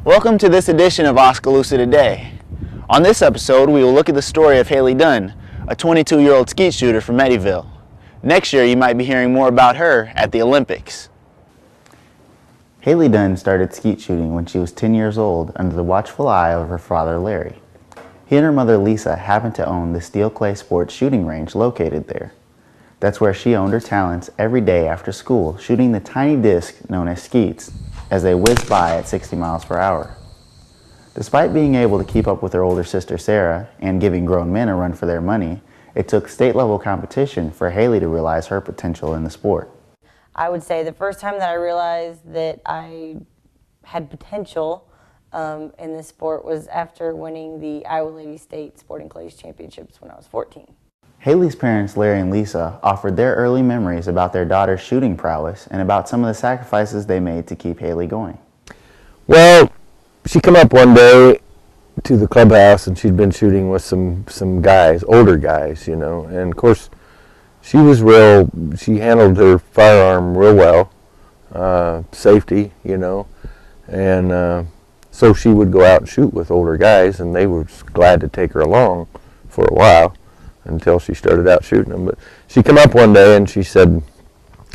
Welcome to this edition of Oskaloosa Today. On this episode, we will look at the story of Haley Dunn, a 22-year-old skeet shooter from Eddyville. Next year, you might be hearing more about her at the Olympics. Haley Dunn started skeet shooting when she was 10 years old under the watchful eye of her father, Larry. He and her mother, Lisa, happened to own the Steel Clay Sports shooting range located there. That's where she honed her talents every day after school, shooting the tiny disc known as skeets as they whizzed by at 60 miles per hour. Despite being able to keep up with her older sister Sarah and giving grown men a run for their money, it took state-level competition for Haley to realize her potential in the sport. I would say the first time that I realized that I had potential in this sport was after winning the Iowa Lady State Sporting Clays Championships when I was 14. Haley's parents, Larry and Lisa, offered their early memories about their daughter's shooting prowess and about some of the sacrifices they made to keep Haley going. Well, she come up one day to the clubhouse and she'd been shooting with some guys, older guys, and of course she handled her firearm real well, safety, and so she would go out and shoot with older guys, and they were glad to take her along for a while until she started out shooting them. But she came up one day and she said,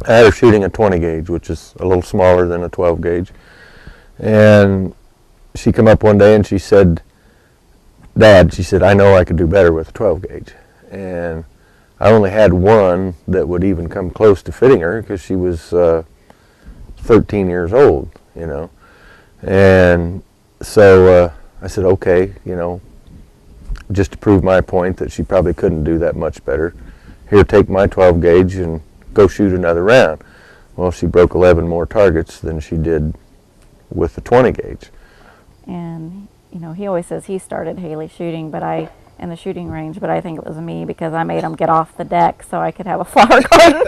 I had her shooting a 20 gauge, which is a little smaller than a 12 gauge. And she came up one day and she said, Dad, she said, I know I could do better with a 12 gauge. And I only had one that would even come close to fitting her because she was 13 years old, And so I said, okay, just to prove my point that she probably couldn't do that much better. Here, take my 12 gauge and go shoot another round. Well, she broke 11 more targets than she did with the 20 gauge. And, he always says he started Haley shooting in the shooting range, but I think it was me because I made him get off the deck so I could have a flower garden.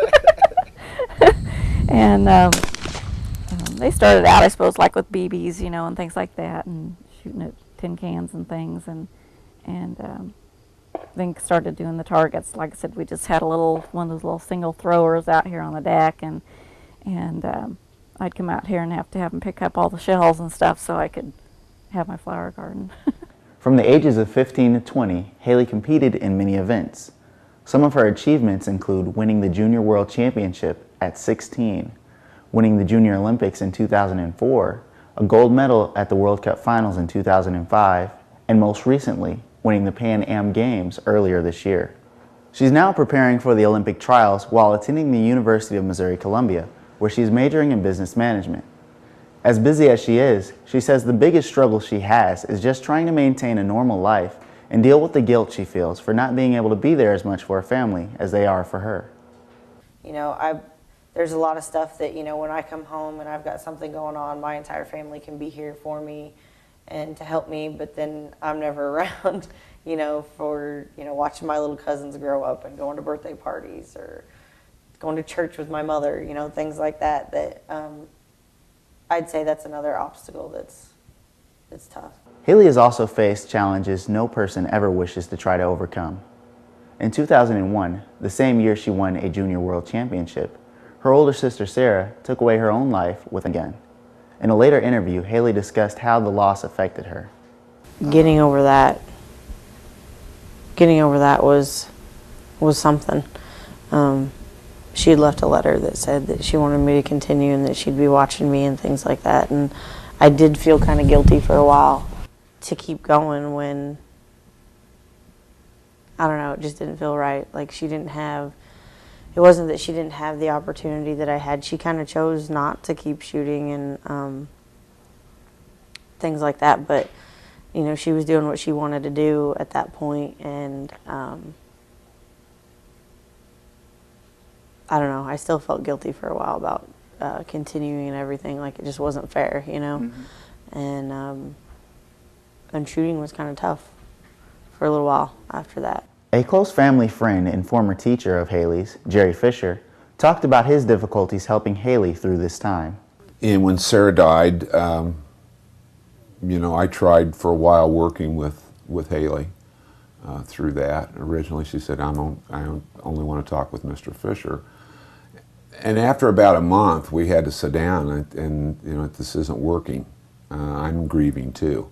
And they started out, I suppose, like with BBs, and things like that, and shooting at tin cans and things, and then started doing the targets. Like I said, we just had one of those little single throwers out here on the deck, and I'd come out here and have them pick up all the shells and stuff so I could have my flower garden. From the ages of 15 to 20, Haley competed in many events. Some of her achievements include winning the Junior World Championship at 16, winning the Junior Olympics in 2004, a gold medal at the World Cup Finals in 2005, and most recently, winning the Pan Am Games earlier this year. She's now preparing for the Olympic trials while attending the University of Missouri-Columbia, where she's majoring in business management. As busy as she is, she says the biggest struggle she has is just trying to maintain a normal life and deal with the guilt she feels for not being able to be there as much for her family as they are for her. There's a lot of stuff that, when I come home and I've got something going on, my entire family can be here for me and to help me, but then I'm never around, for, watching my little cousins grow up and going to birthday parties or going to church with my mother, things like that, I'd say that's another obstacle that's tough. Haley has also faced challenges no person ever wishes to try to overcome. In 2001, the same year she won a Junior World Championship, her older sister Sarah took away her own life with a gun. In a later interview, Haley discussed how the loss affected her. Getting over that was something. She had left a letter that said that she wanted me to continue and that she'd be watching me and things like that. And I did feel kind of guilty for a while to keep going when, I don't know, it just didn't feel right. Like it wasn't that she didn't have the opportunity that I had. She kind of chose not to keep shooting and things like that. But, she was doing what she wanted to do at that point. And I don't know, I still felt guilty for a while about continuing and everything. Like, it just wasn't fair, Mm-hmm. And shooting was kind of tough for a little while after that. A close family friend and former teacher of Haley's, Jerry Fisher, talked about his difficulties helping Haley through this time. And when Sarah died, I tried for a while working with Haley through that. Originally she said, I only want to talk with Mr. Fisher. And after about a month, we had to sit down and this isn't working. I'm grieving too.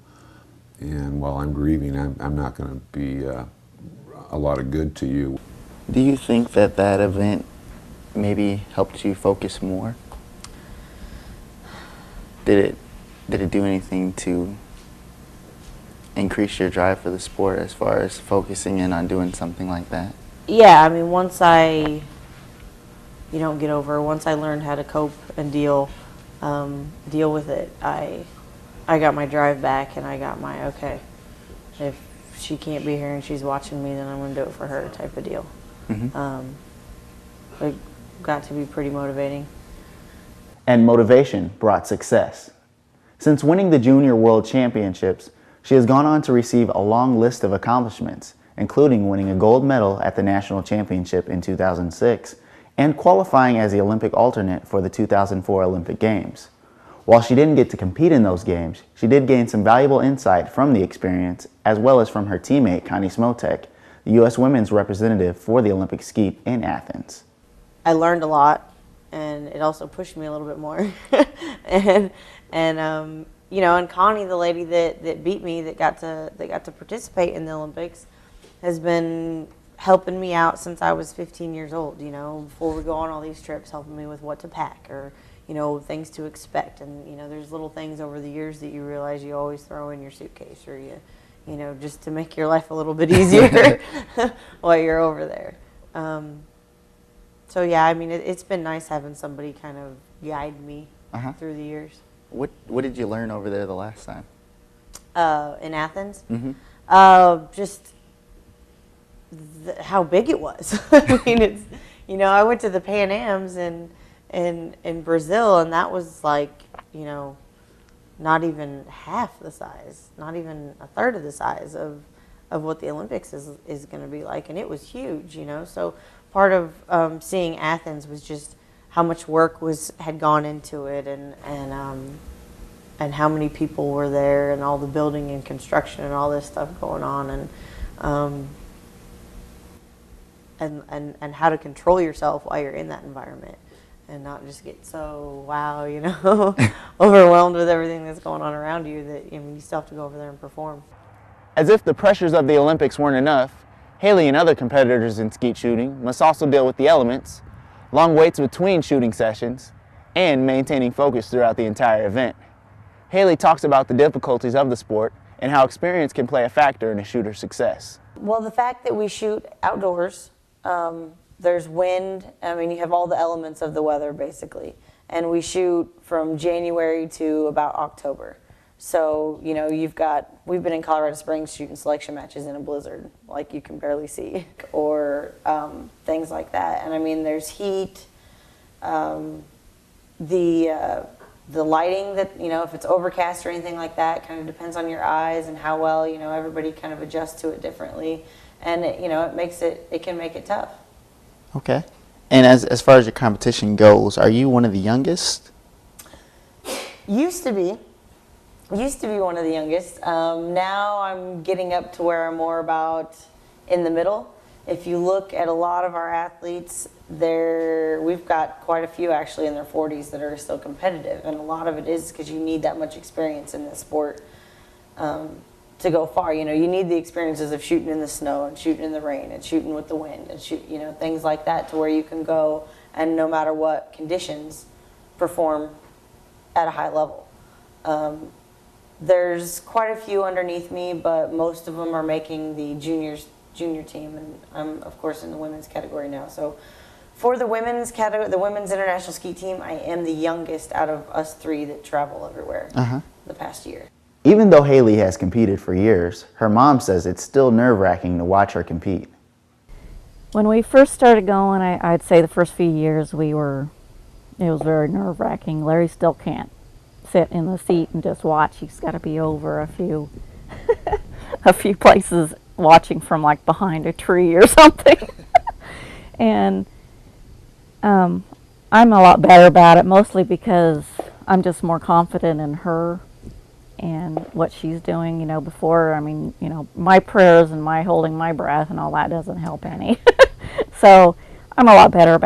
And while I'm grieving, I'm not going to be a lot of good to you. Do you think that that event maybe helped you focus more? Did it do anything to increase your drive for the sport as far as focusing in on doing something like that? Yeah, I mean, once I learned how to cope and deal with it, I got my drive back, and I got my, okay, if she can't be here and she's watching me, then I'm going to do it for her type of deal. It got to be pretty motivating. And motivation brought success. Since winning the Junior World Championships, she has gone on to receive a long list of accomplishments, including winning a gold medal at the National Championship in 2006 and qualifying as the Olympic alternate for the 2004 Olympic Games. While she didn't get to compete in those games, she did gain some valuable insight from the experience, as well as from her teammate Connie Smotek, the U.S. women's representative for the Olympic skeet in Athens. I learned a lot, and it also pushed me a little bit more. And Connie, the lady that beat me, that got to participate in the Olympics, has been helping me out since I was 15 years old. Before we go on all these trips, helping me with what to pack or things to expect. And there's little things over the years that you realize you always throw in your suitcase, or just to make your life a little bit easier while you're over there. So yeah, I mean, it's been nice having somebody kind of guide me through the years. What did you learn over there the last time? In Athens? Just how big it was. I mean, I went to the Pan Ams in Brazil, and that was like, not even half the size, not even a third of the size of what the Olympics is going to be like, and it was huge, So part of seeing Athens was just how much work had gone into it, and how many people were there, and all the building and construction and all this stuff going on, and how to control yourself while you're in that environment, and not just get so overwhelmed with everything that's going on around you that you still have to go over there and perform. As if the pressures of the Olympics weren't enough, Haley and other competitors in skeet shooting must also deal with the elements, long waits between shooting sessions, and maintaining focus throughout the entire event. Haley talks about the difficulties of the sport and how experience can play a factor in a shooter's success. Well, the fact that we shoot outdoors, there's wind, I mean, you have all the elements of the weather basically, and we shoot from January to about October. So, we've been in Colorado Springs shooting selection matches in a blizzard, like you can barely see, or things like that. And I mean, there's heat, the lighting that, if it's overcast or anything like that, kind of depends on your eyes and how well, everybody kind of adjusts to it differently. And, it can make it tough. Okay. And as far as your competition goes, are you one of the youngest? Used to be one of the youngest. Now I'm getting up to where I'm more about in the middle. If you look at a lot of our athletes, we've got quite a few actually in their 40s that are still competitive, and a lot of it is because you need that much experience in this sport to go far. You need the experiences of shooting in the snow and shooting in the rain and shooting with the wind and things like that, to where you can go and no matter what conditions perform at a high level. There's quite a few underneath me, but most of them are making the junior team, and I'm of course in the women's category now. So for the women's category, the women's international ski team, I am the youngest out of us three that travel everywhere the past year. Even though Haley has competed for years, her mom says it's still nerve-wracking to watch her compete. When we first started going, I'd say the first few years it was very nerve-wracking. Larry still can't sit in the seat and just watch. He's got to be over a few places watching from like behind a tree or something. And I'm a lot better about it, mostly because I'm just more confident in her and what she's doing. Before, I mean, my prayers and my holding my breath and all that doesn't help any. So I'm a lot better about it.